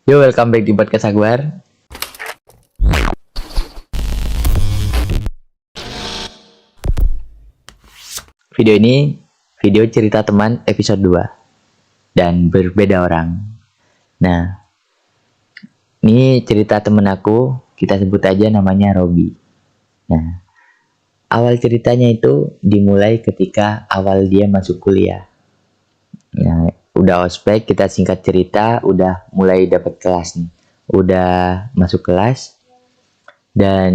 Yo, welcome back di podcast Akbar. Video ini video cerita teman episode 2 dan berbeda orang. Nah, ini cerita temen aku, kita sebut aja namanya Robi. Nah, awal ceritanya itu dimulai ketika awal dia masuk kuliah. Nah, udah ospek, kita singkat cerita, udah mulai dapat kelas nih. Udah masuk kelas dan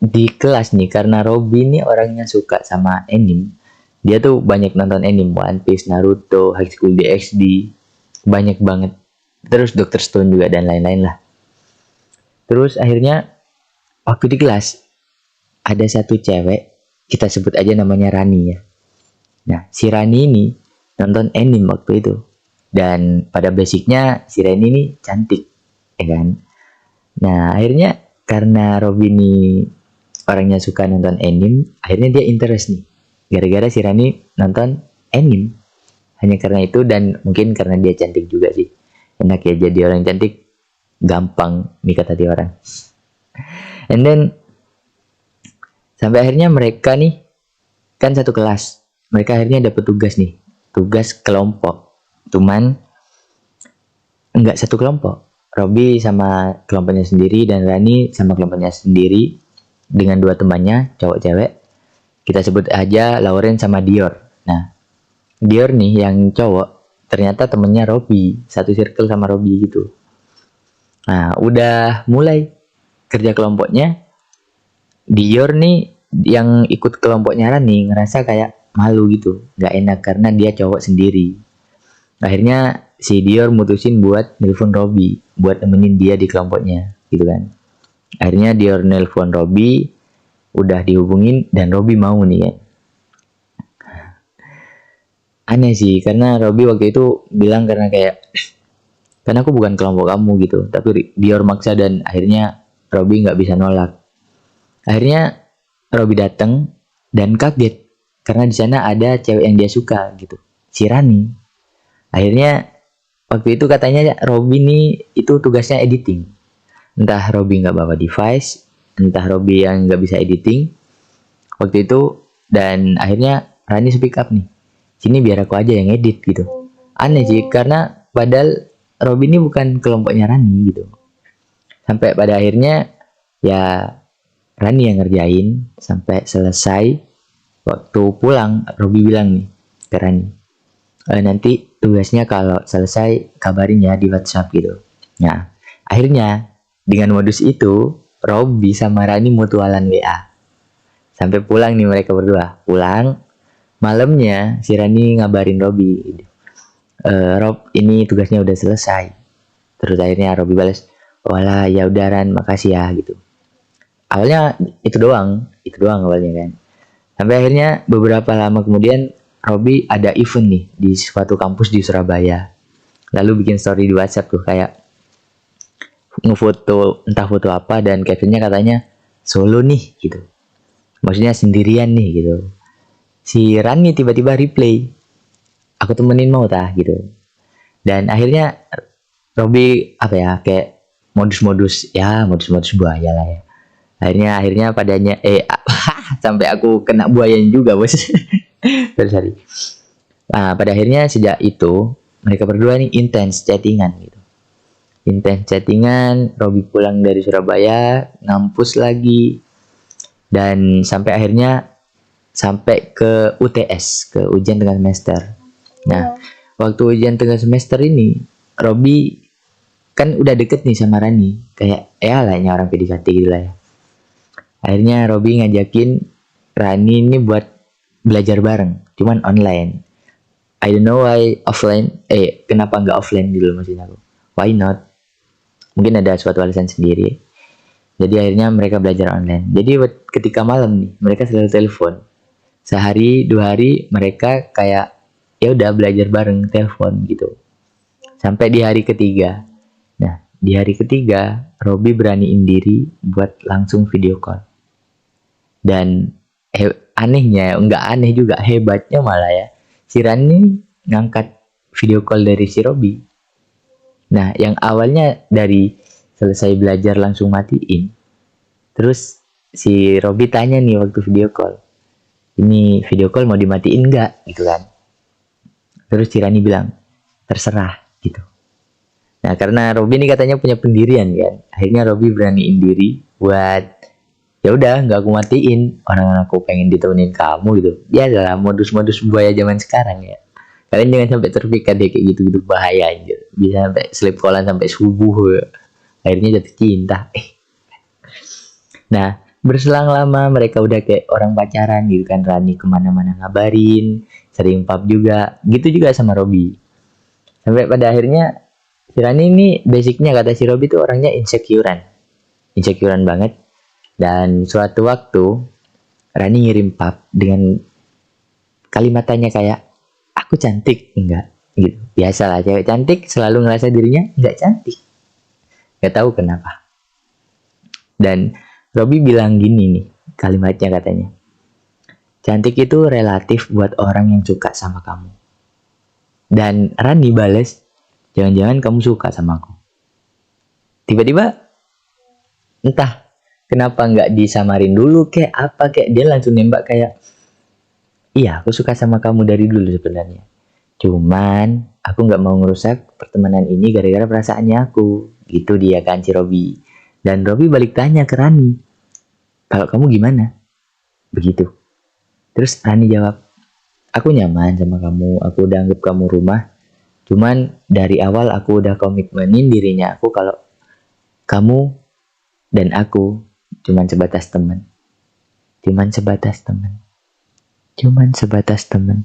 di kelas nih, karena Robby ini orangnya suka sama anime. Dia tuh banyak nonton anime, One Piece, Naruto, High School DxD, banyak banget. Terus Dr. Stone juga dan lain-lain lah. Terus akhirnya waktu di kelas ada satu cewek, kita sebut aja namanya Rani ya. Nah, si Rani ini nonton anime waktu itu. Dan pada basicnya si Rani ini cantik, ya kan? Nah, akhirnya karena Robby ini orangnya suka nonton anime, akhirnya dia interest nih. Gara-gara si Rani nonton anime. Hanya karena itu dan mungkin karena dia cantik juga sih. Enak ya jadi orang cantik, gampang mikat hati orang. And then sampai akhirnya mereka nih kan satu kelas. Mereka akhirnya dapat tugas nih. Tugas kelompok. Cuman enggak satu kelompok. Robby sama kelompoknya sendiri dan Rani sama kelompoknya sendiri dengan dua temannya, cowok cewek. Kita sebut aja Lauren sama Dior. Nah, Dior nih yang cowok ternyata temennya Robby, satu circle sama Robby gitu. Nah, udah mulai kerja kelompoknya. Dior nih yang ikut kelompoknya Rani ngerasa kayak malu gitu, nggak enak karena dia cowok sendiri. Akhirnya si Dior mutusin buat nelpon Robby buat nemenin dia di kelompoknya gitu kan. Akhirnya Dior nelpon Robby, udah dihubungin dan Robby mau nih kan. Aneh sih karena Robby waktu itu bilang karena aku bukan kelompok kamu gitu, tapi Dior maksa dan akhirnya Robby nggak bisa nolak. Akhirnya Robby datang dan kaget karena di sana ada cewek yang dia suka gitu, si Rani. Akhirnya waktu itu katanya Robby nih itu tugasnya editing. Entah Robby nggak bawa device, entah Robby yang nggak bisa editing waktu itu. Dan akhirnya Rani speak up nih, sini biar aku aja yang edit gitu. Aneh sih karena padahal Robby ini bukan kelompoknya Rani gitu. Sampai pada akhirnya ya Rani yang ngerjain sampai selesai. Waktu pulang Robby bilang nih ke Rani, nanti tugasnya kalau selesai kabarin ya di WhatsApp gitu. Nah, akhirnya dengan modus itu Robby sama Rani mutualan WA. Sampai pulang nih mereka berdua. Pulang malamnya si Rani ngabarin Robby, Rob ini tugasnya udah selesai. Terus akhirnya Robby balas, walah ya udah Ran, makasih ya gitu. Awalnya itu doang awalnya kan. Sampai akhirnya beberapa lama kemudian Robby ada event nih di suatu kampus di Surabaya. Lalu bikin story di WhatsApp tuh kayak ngefoto entah foto apa dan captionnya katanya solo nih gitu. Maksudnya sendirian nih gitu. Si Rani tiba-tiba replay, aku temenin mau tah gitu. Dan akhirnya Robby apa ya kayak modus-modus buaya lah ya. Akhirnya padanya sampai aku kena buayanya juga bos. Sorry. Nah, pada akhirnya sejak itu mereka berdua nih intens chattingan gitu. Intens chattingan, Robby pulang dari Surabaya, ngampus lagi dan sampai ke UTS, ke ujian tengah semester. Nah, waktu ujian tengah semester ini Robby kan udah deket nih sama Rani, kayak ya lah orang PDKT gitu lah ya. Akhirnya Robby ngajakin Rani ini buat belajar bareng, cuman online. I don't know why offline. Kenapa nggak offline dulu maksudnya aku? Why not? Mungkin ada suatu alasan sendiri. Jadi akhirnya mereka belajar online. Jadi ketika malam nih, mereka selalu telepon. Sehari, 2 hari mereka kayak ya udah belajar bareng telepon gitu. Sampai di hari ketiga. Nah, di hari ketiga Robby beraniin diri buat langsung video call. Dan anehnya, nggak aneh juga, hebatnya malah ya, si Rani ngangkat video call dari si Robby. Nah, yang awalnya dari selesai belajar langsung matiin. Terus si Robby tanya nih waktu video call. Ini video call mau dimatiin nggak? Gitu kan. Terus si Rani bilang, terserah gitu. Nah, karena Robby ini katanya punya pendirian kan. Akhirnya Robby beraniin diri buat ya udah nggak aku matiin, orang aku pengen ditemenin kamu gitu. Ya adalah modus-modus buaya zaman sekarang ya. Kalian jangan sampai terpikat deh kayak gitu-gitu, bahaya anjir. Bisa sampai sleep callan sampai subuh ya. Akhirnya jatuh cinta. Nah, berselang lama mereka udah kayak orang pacaran gitu kan. Rani kemana-mana ngabarin, sering pub juga. Gitu juga sama Robby. Sampai pada akhirnya si Rani ini basicnya kata si Robby tuh orangnya insecurean. Insecurean banget. Dan suatu waktu Rani ngirim pub dengan kalimat tanya kayak, aku cantik enggak? Gitu. Biasalah cewek cantik selalu ngerasa dirinya enggak cantik. Gak tahu kenapa. Dan Robby bilang gini nih kalimatnya katanya. Cantik itu relatif buat orang yang suka sama kamu. Dan Rani bales, jangan-jangan kamu suka sama aku. Tiba-tiba entah kenapa nggak disamarin dulu kayak apa kayak dia langsung nembak kayak, iya aku suka sama kamu dari dulu sebenarnya. Cuman aku nggak mau ngerusak pertemanan ini gara-gara perasaannya aku. Gitu dia kan si Robby. Dan Robby balik tanya ke Rani, kalau kamu gimana? Begitu. Terus Rani jawab, aku nyaman sama kamu, aku udah anggap kamu rumah. Cuman dari awal aku udah komitmenin dirinya aku kalau kamu dan aku cuman sebatas teman. Cuman sebatas teman. Cuman sebatas teman.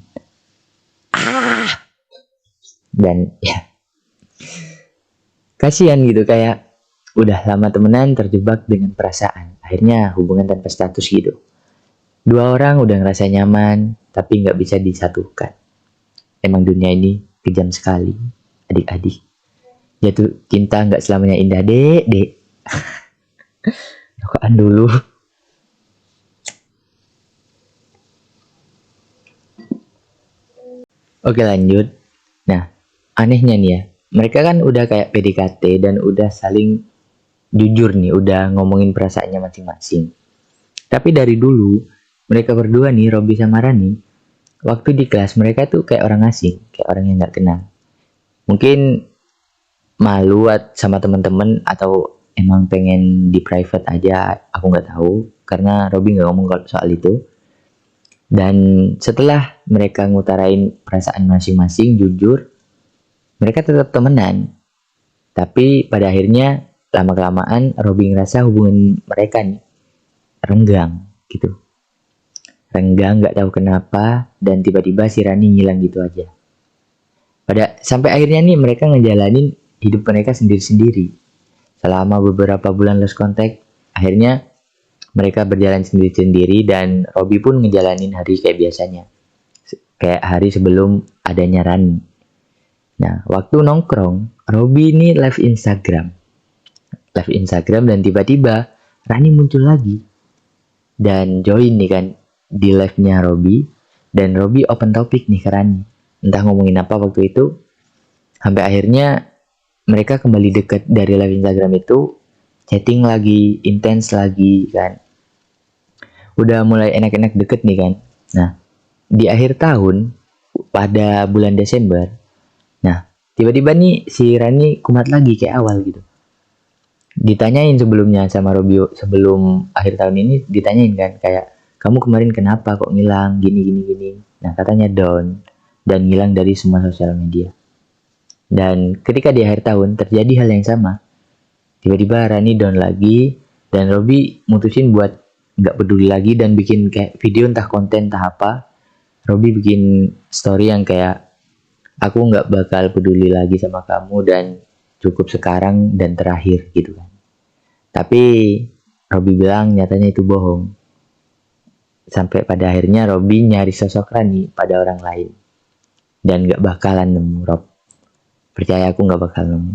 Dan ya, kasihan gitu kayak udah lama temenan terjebak dengan perasaan. Akhirnya hubungan tanpa status gitu. Dua orang udah ngerasa nyaman, tapi nggak bisa disatukan. Emang dunia ini kejam sekali, adik-adik. Jatuh cinta nggak selamanya indah, dek. Rokokan dulu. Oke lanjut. Nah, anehnya nih ya, mereka kan udah kayak PDKT dan udah saling jujur nih, udah ngomongin perasaannya masing-masing. Tapi dari dulu, mereka berdua nih, Robby sama Rani, waktu di kelas mereka tuh kayak orang asing, kayak orang yang nggak kenal. Mungkin malu sama teman-teman atau emang pengen di private aja, aku nggak tahu. Karena Robby nggak ngomong soal itu. Dan setelah mereka ngutarain perasaan masing-masing, jujur, mereka tetap temenan. Tapi pada akhirnya lama-kelamaan Robby ngerasa hubungan mereka nih renggang gitu. Renggang nggak tahu kenapa dan tiba-tiba si Rani ngilang gitu aja. Sampai akhirnya nih mereka ngejalanin hidup mereka sendiri-sendiri. Selama beberapa bulan lost contact, akhirnya mereka berjalan sendiri-sendiri dan Robby pun ngejalanin hari kayak biasanya. Kayak hari sebelum adanya Rani. Nah, waktu nongkrong, Robby ini live Instagram. Live Instagram dan tiba-tiba Rani muncul lagi. Dan join nih kan di live-nya Robby. Dan Robby open topic nih ke Rani. Entah ngomongin apa waktu itu. Sampai akhirnya mereka kembali deket dari live Instagram itu. Chatting lagi, intens lagi kan. Udah mulai enak-enak deket nih kan. Nah, di akhir tahun, pada bulan Desember, nah, tiba-tiba nih si Rani kumat lagi kayak awal gitu. Ditanyain sebelumnya sama Robby, sebelum akhir tahun ini ditanyain kan, kayak, kamu kemarin kenapa kok ngilang, gini. Nah, katanya down, dan ngilang dari semua sosial media. Dan ketika di akhir tahun, terjadi hal yang sama. Tiba-tiba Rani down lagi, dan Robby mutusin buat nggak peduli lagi dan bikin kayak video entah konten entah apa. Robby bikin story yang kayak aku nggak bakal peduli lagi sama kamu dan cukup sekarang dan terakhir gitu kan. Tapi Robby bilang nyatanya itu bohong. Sampai pada akhirnya Robby nyari sosok Rani pada orang lain dan nggak bakalan nemu Rob. Percaya aku nggak bakal nemu.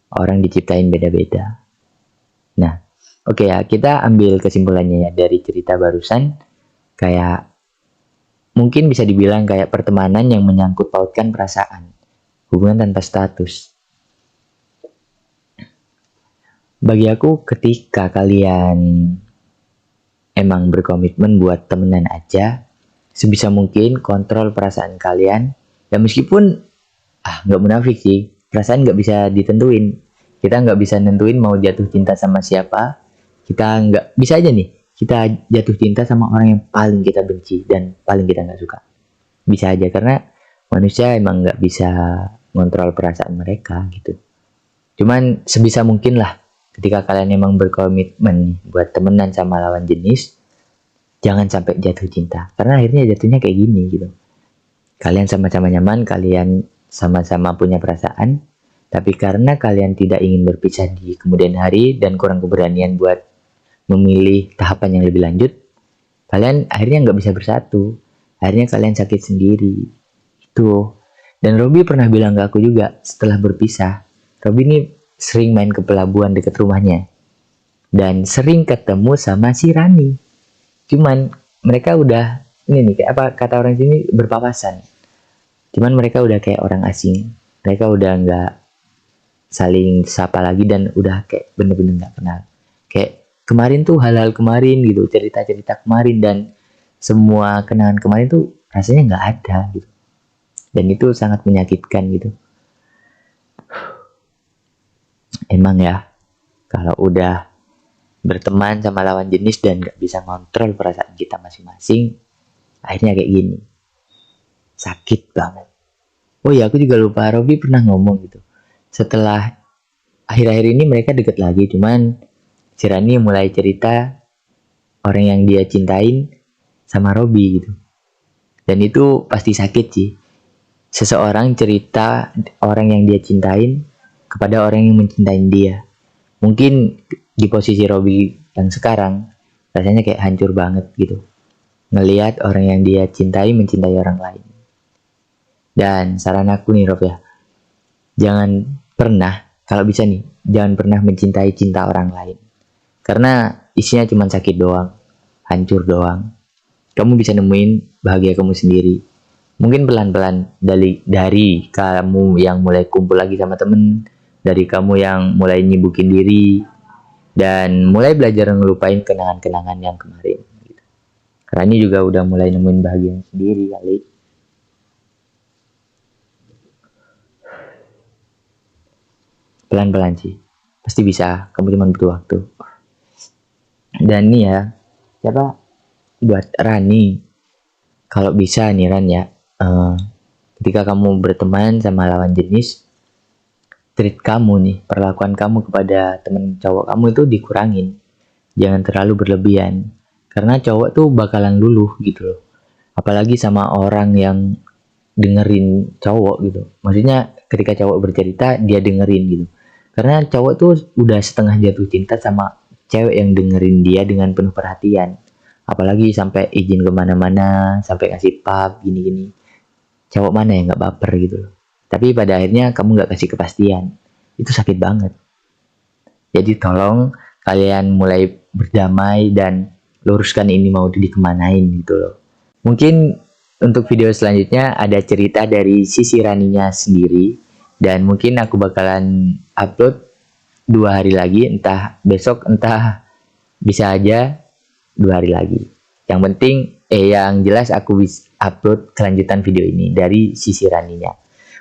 Orang diciptain beda-beda. Nah, oke ya, kita ambil kesimpulannya ya dari cerita barusan. Kayak mungkin bisa dibilang kayak pertemanan yang menyangkut pautkan perasaan. Hubungan tanpa status. Bagi aku, ketika kalian emang berkomitmen buat temenan aja, sebisa mungkin kontrol perasaan kalian. Dan meskipun nggak munafik sih, perasaan nggak bisa ditentuin. Kita nggak bisa nentuin mau jatuh cinta sama siapa. Kita nggak bisa aja nih, kita jatuh cinta sama orang yang paling kita benci dan paling kita nggak suka. Bisa aja, karena manusia emang nggak bisa ngontrol perasaan mereka gitu. Cuman sebisa mungkin lah, ketika kalian emang berkomitmen buat temenan sama lawan jenis, jangan sampai jatuh cinta. Karena akhirnya jatuhnya kayak gini gitu. Kalian sama-sama nyaman, kalian sama-sama punya perasaan, tapi karena kalian tidak ingin berpisah di kemudian hari dan kurang keberanian buat memilih tahapan yang lebih lanjut, kalian akhirnya nggak bisa bersatu. Akhirnya kalian sakit sendiri. Itu. Dan Robby pernah bilang ke aku juga setelah berpisah, Robby ini sering main ke pelabuhan dekat rumahnya. Dan sering ketemu sama si Rani. Cuman mereka udah, ini nih, kayak apa kata orang sini, berpapasan. Cuman mereka udah kayak orang asing. Mereka udah nggak saling sapa lagi dan udah kayak bener-bener nggak kenal. Kayak kemarin tuh hal-hal kemarin gitu, cerita-cerita kemarin dan semua kenangan kemarin tuh rasanya nggak ada gitu. Dan itu sangat menyakitkan gitu. Emang ya, kalau udah berteman sama lawan jenis dan nggak bisa ngontrol perasaan kita masing-masing, akhirnya kayak gini. Sakit banget. Oh iya, aku juga lupa, Robby pernah ngomong gitu. Setelah akhir-akhir ini mereka deket lagi, cuman si Rani mulai cerita orang yang dia cintain sama Robby gitu. Dan itu pasti sakit sih. Seseorang cerita orang yang dia cintain kepada orang yang mencintai dia. Mungkin di posisi Robby yang sekarang, rasanya kayak hancur banget gitu. Ngelihat orang yang dia cintai mencintai orang lain. Dan saran aku nih Rob ya, jangan pernah, kalau bisa nih, jangan pernah mencintai cinta orang lain. Karena isinya cuma sakit doang, hancur doang. Kamu bisa nemuin bahagia kamu sendiri. Mungkin pelan-pelan dari kamu yang mulai kumpul lagi sama temen, dari kamu yang mulai nyibukin diri, dan mulai belajar ngelupain kenangan-kenangan yang kemarin. Gitu. Karena ini juga udah mulai nemuin bahagia sendiri kali. Pelan-pelan sih, pasti bisa. Kamu cuma butuh waktu. Dan nih ya, siapa buat Rani, kalau bisa nih Ran ya, ketika kamu berteman sama lawan jenis, treat kamu nih, perlakuan kamu kepada temen cowok kamu itu dikurangin. Jangan terlalu berlebihan. Karena cowok tuh bakalan luluh gitu loh. Apalagi sama orang yang dengerin cowok gitu. Maksudnya ketika cowok bercerita, dia dengerin gitu. Karena cowok tuh udah setengah jatuh cinta sama cewek yang dengerin dia dengan penuh perhatian. Apalagi sampai izin kemana-mana, sampai ngasih pub, gini-gini. Cowok mana yang gak baper gitu loh. Tapi pada akhirnya kamu gak kasih kepastian. Itu sakit banget. Jadi tolong kalian mulai berdamai dan luruskan ini mau dikemanain gitu loh. Mungkin untuk video selanjutnya ada cerita dari sisi Raninya sendiri. Dan mungkin aku bakalan upload 2 hari lagi. Entah besok, entah bisa aja 2 hari lagi. Yang penting, yang jelas aku bisa upload kelanjutan video ini dari sisi Raninya.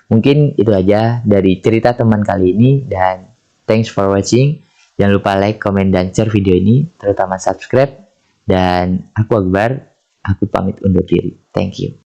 Mungkin itu aja dari cerita teman kali ini dan thanks for watching. Jangan lupa like, comment, dan share video ini, terutama subscribe. Dan aku Akbar, aku pamit undur diri. Thank you.